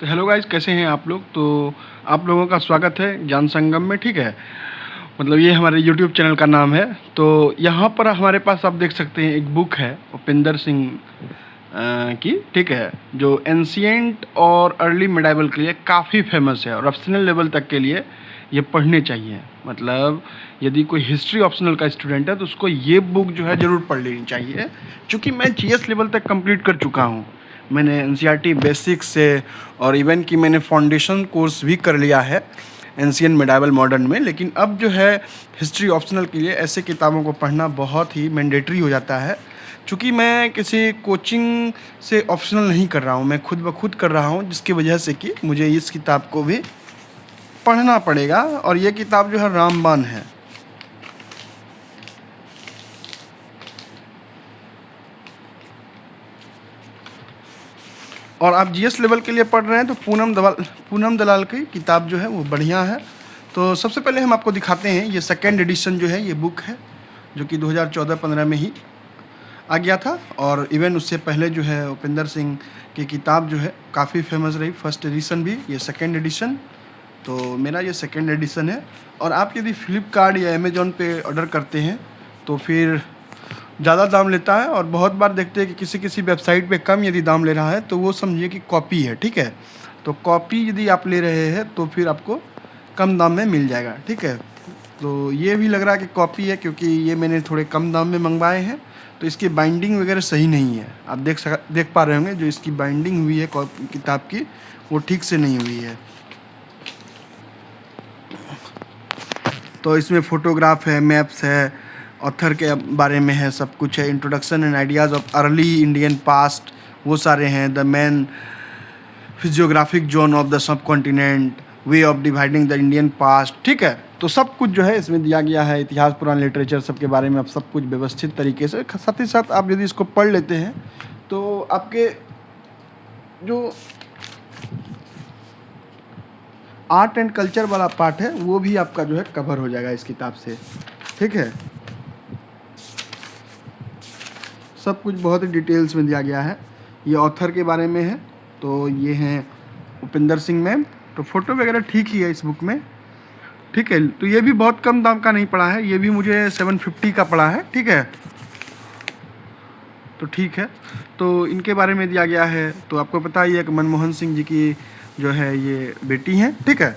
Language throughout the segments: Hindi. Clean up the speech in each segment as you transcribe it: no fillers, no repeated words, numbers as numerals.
तो हेलो गाइस, कैसे हैं आप लोग। तो आप लोगों का स्वागत है ज्ञान संगम में। ठीक है, मतलब ये हमारे यूट्यूब चैनल का नाम है। तो यहाँ पर हमारे पास आप देख सकते हैं एक बुक है उपिंदर सिंह की। ठीक है, जो एंशिएंट और अर्ली मिडाइवल के लिए काफ़ी फेमस है और ऑप्शनल लेवल तक के लिए ये पढ़ने चाहिए। मतलब यदि कोई हिस्ट्री ऑप्शनल का स्टूडेंट है तो उसको ये बुक जो है ज़रूर पढ़ लेनी चाहिए, क्योंकि मैं जीएस लेवल तक कंप्लीट कर चुका हूँ। मैंने एनसीईआरटी बेसिक्स से और इवन कि मैंने फाउंडेशन कोर्स भी कर लिया है एंशिएंट मिडाइवल मॉडर्न में। लेकिन अब जो है हिस्ट्री ऑप्शनल के लिए ऐसे किताबों को पढ़ना बहुत ही मैंडेटरी हो जाता है। चूँकि मैं किसी कोचिंग से ऑप्शनल नहीं कर रहा हूँ, मैं खुद ब खुद कर रहा हूँ, जिसकी वजह से कि मुझे इस किताब को भी पढ़ना पड़ेगा। और ये किताब जो है रामबाण है। और आप जीएस लेवल के लिए पढ़ रहे हैं तो पूनम दलाल की किताब जो है वो बढ़िया है। तो सबसे पहले हम आपको दिखाते हैं, ये सेकेंड एडिशन जो है ये बुक है, जो कि 2014-15 में ही आ गया था। और इवन उससे पहले जो है उपिंदर सिंह की किताब जो है काफ़ी फेमस रही, फर्स्ट एडिशन भी, ये सेकेंड एडिशन। तो मेरा ये सेकेंड एडिशन है। और आप यदि फ्लिपकार्ट या अमेजोन पे ऑर्डर करते हैं तो फिर ज़्यादा दाम लेता है। और बहुत बार देखते हैं कि किसी किसी वेबसाइट पे कम यदि दाम ले रहा है तो वो समझिए कि कॉपी है। ठीक है, तो कॉपी यदि आप ले रहे हैं तो फिर आपको कम दाम में मिल जाएगा। ठीक है, तो ये भी लग रहा है कि कॉपी है, क्योंकि ये मैंने थोड़े कम दाम में मंगवाए हैं। तो इसकी बाइंडिंग वगैरह सही नहीं है, आप देख पा रहे होंगे जो इसकी बाइंडिंग हुई है किताब की वो ठीक से नहीं हुई है। तो इसमें फ़ोटोग्राफ है, मैप्स है, ऑथर के बारे में है, सब कुछ है। Introduction and ideas of early Indian past वो सारे हैं। The man physiographic zone of the sub continent, way of dividing the Indian past. ठीक है, तो सब कुछ जो है इसमें दिया गया है। इतिहास, पुराण, लिटरेचर सब के बारे में आप सब कुछ व्यवस्थित तरीके से, साथ ही साथ आप यदि इसको पढ़ लेते हैं तो आपके जो आर्ट एंड कल्चर वाला पार्ट है वो भी आपका जो है कवर हो जाएगा इस किताब से। ठीक है, सब कुछ बहुत ही डिटेल्स में दिया गया है। ये ऑथर के बारे में है, तो ये हैं उपिंदर सिंह मैम। तो फ़ोटो वगैरह ठीक ही है इस बुक में। ठीक है, तो ये भी बहुत कम दाम का नहीं पड़ा है, ये भी मुझे 750 का पड़ा है। ठीक है, तो ठीक है, तो इनके बारे में दिया गया है। तो आपको पता ही है कि मनमोहन सिंह जी की जो है ये बेटी हैं। ठीक है,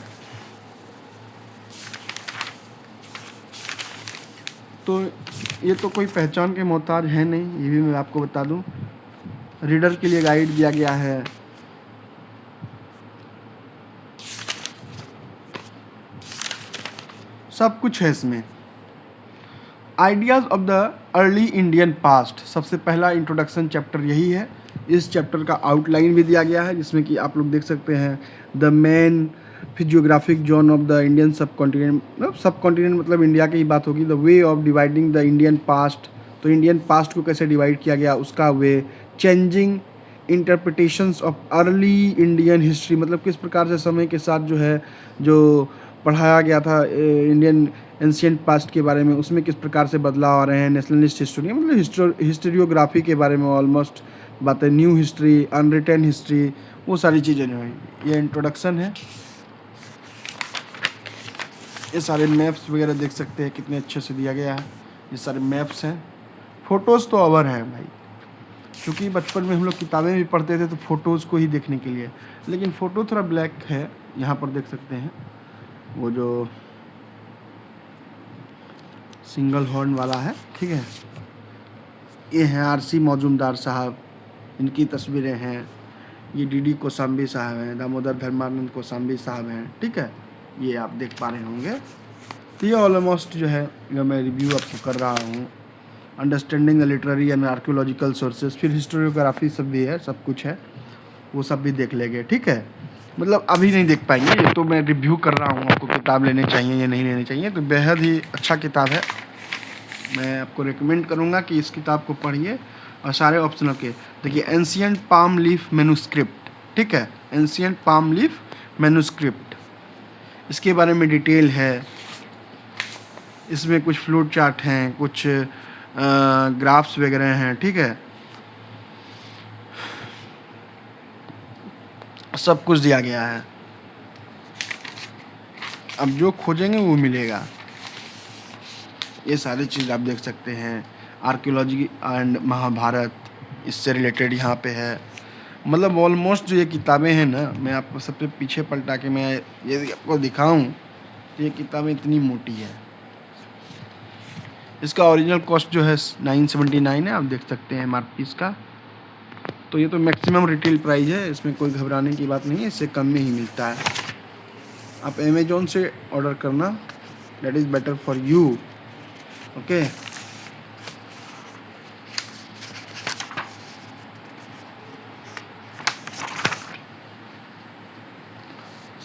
तो ये तो कोई पहचान के मोहताज है नहीं, ये भी मैं आपको बता दूं। रीडर के लिए गाइड दिया गया है। सब कुछ है इसमें। Ideas of the early Indian past, सबसे पहला इंट्रोडक्शन चैप्टर यही है। इस चैप्टर का आउटलाइन भी दिया गया है, जिसमें कि आप लोग देख सकते हैं the main physiographic zone of the Indian subcontinent, मतलब इंडिया की ही बात होगी। The way of dividing the Indian past, तो इंडियन पास्ट को कैसे डिवाइड किया गया उसका way. Changing interpretations of early Indian history, मतलब किस प्रकार से समय के साथ जो है जो पढ़ाया गया था इंडियन एंशिएंट पास्ट के बारे में, उसमें किस प्रकार से बदलाव आ रहे हैं। नेशनलिस्ट हिस्टोरी, मतलब हिस्टोरियोग्राफी के बारे में ऑलमोस्ट बातें। न्यू हिस्ट्री, अनरिटन हिस्ट्री, वो सारी चीज़ें जो हैं। ये इंट्रोडक्शन है। ये सारे मैप्स वगैरह देख सकते हैं कितने अच्छे से दिया गया है। ये सारे मैप्स हैं। फ़ोटोज़ तो अवर है भाई, क्योंकि बचपन में हम लोग किताबें भी पढ़ते थे तो फ़ोटोज़ को ही देखने के लिए, लेकिन फ़ोटो थोड़ा ब्लैक है। यहाँ पर देख सकते हैं वो जो सिंगल हॉर्न वाला है। ठीक है, ये हैं आरसी मौजूमदार साहब, इनकी तस्वीरें हैं। ये डीडी कोसाम्बी साहब हैं, दामोदर धर्मानंद कोसाम्बी साहब हैं। ठीक है, ये आप देख पा रहे होंगे। तो ये ऑलमोस्ट जो है जो मैं रिव्यू आपको कर रहा हूँ। Understanding the literary and archaeological sources, फिर हिस्टोरियोग्राफी सब भी है, सब कुछ है, वो सब भी देख लेंगे। ठीक है, मतलब अभी नहीं देख पाएंगे, ये तो मैं रिव्यू कर रहा हूँ। आपको किताब लेनी चाहिए या नहीं लेनी चाहिए, तो बेहद ही अच्छा किताब है। मैं आपको रिकमेंड करूँगा कि इस किताब को पढ़िए। और सारे ऑप्शनल के देखिए, एंशिएंट पाम लीफ मैन्युस्क्रिप्ट। ठीक है, एंशिएंट पाम लीफ मैन्युस्क्रिप्ट, इसके बारे में डिटेल है। इसमें कुछ फ्लोट चार्ट हैं, कुछ ग्राफ्स वगैरह हैं। ठीक है, सब कुछ दिया गया है। अब जो खोजेंगे वो मिलेगा। ये सारी चीज़ आप देख सकते हैं। आर्कियोलॉजी एंड महाभारत इससे रिलेटेड यहाँ पे है। मतलब ऑलमोस्ट जो ये किताबें हैं ना, मैं आपको सबसे पीछे पलटा के मैं ये आपको दिखाऊं तो ये किताबें इतनी मोटी है। इसका ओरिजिनल कॉस्ट जो है 979 है, आप देख सकते हैं MRP इसका। तो ये तो मैक्सिमम रिटेल प्राइस है, इसमें कोई घबराने की बात नहीं है, इससे कम में ही मिलता है। आप अमेजोन से ऑर्डर करना, that is better for you. Okay,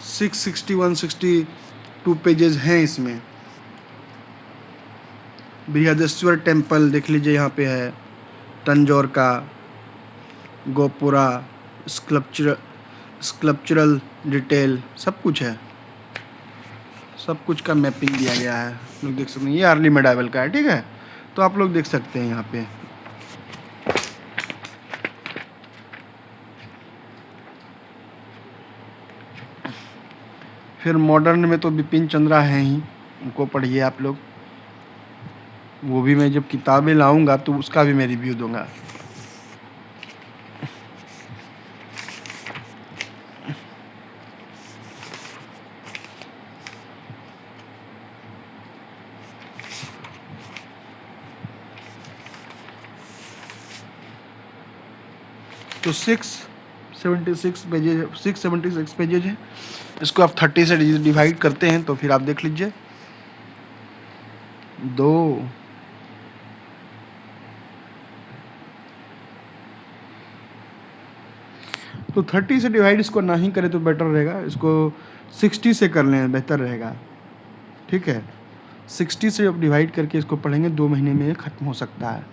six 162 pages हैं इसमें। बृहदेश्वर टेम्पल देख लीजिए, यहाँ पे है तंजौर का, गोपुरा, स्कल्पचरल डिटेल, सब कुछ है। सब कुछ का मैपिंग दिया गया है, लोग देख सकते हैं। ये अर्ली मेडाइवल का है, ठीक है। तो आप लोग देख सकते हैं यहाँ पे। फिर मॉडर्न में तो बिपिन चंद्रा हैं ही, उनको पढ़िए आप लोग। वो भी मैं जब किताबें लाऊंगा तो उसका भी मैं रिव्यू दूंगा। तो 676 पेजेज है। इसको आप 30 से डिवाइड करते हैं तो फिर आप देख लीजिए, 2 तो 30 से डिवाइड इसको ना ही करें तो बेटर रहेगा। इसको 60 से कर लें, बेहतर रहेगा, ठीक है। 60 से अब डिवाइड करके इसको पढ़ेंगे, 2 महीने में ये ख़त्म हो सकता है।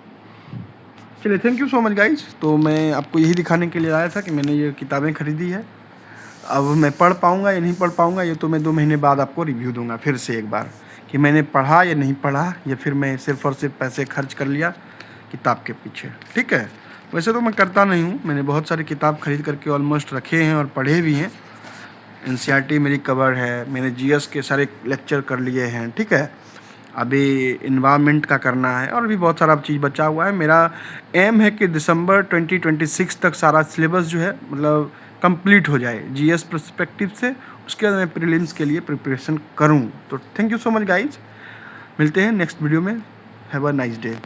चलिए, thank you so much guys. तो मैं आपको यही दिखाने के लिए आया था कि मैंने ये किताबें खरीदी है। अब मैं पढ़ पाऊँगा या नहीं पढ़ पाऊँगा, ये तो मैं 2 महीने बाद आपको रिव्यू दूंगा फिर से एक बार, कि मैंने पढ़ा या नहीं पढ़ा, या फिर मैं सिर्फ और सिर्फ पैसे खर्च कर लिया किताब के पीछे, ठीक है। वैसे तो मैं करता नहीं हूँ, मैंने बहुत सारी किताब खरीद करके ऑलमोस्ट रखे हैं और पढ़े भी हैं। NCERT मेरी कवर है, मैंने GS के सारे लेक्चर कर लिए हैं, ठीक है। अभी इन्वायरमेंट का करना है और भी बहुत सारा चीज़ बचा हुआ है। मेरा एम है कि दिसंबर 2026 तक सारा सिलेबस जो है मतलब कंप्लीट हो जाए GS पर्सपेक्टिव से। उसके बाद मैं प्रीलिम्स के लिए प्रिपरेशन करूं। तो thank you so much guys, मिलते हैं नेक्स्ट वीडियो में। Have a nice day.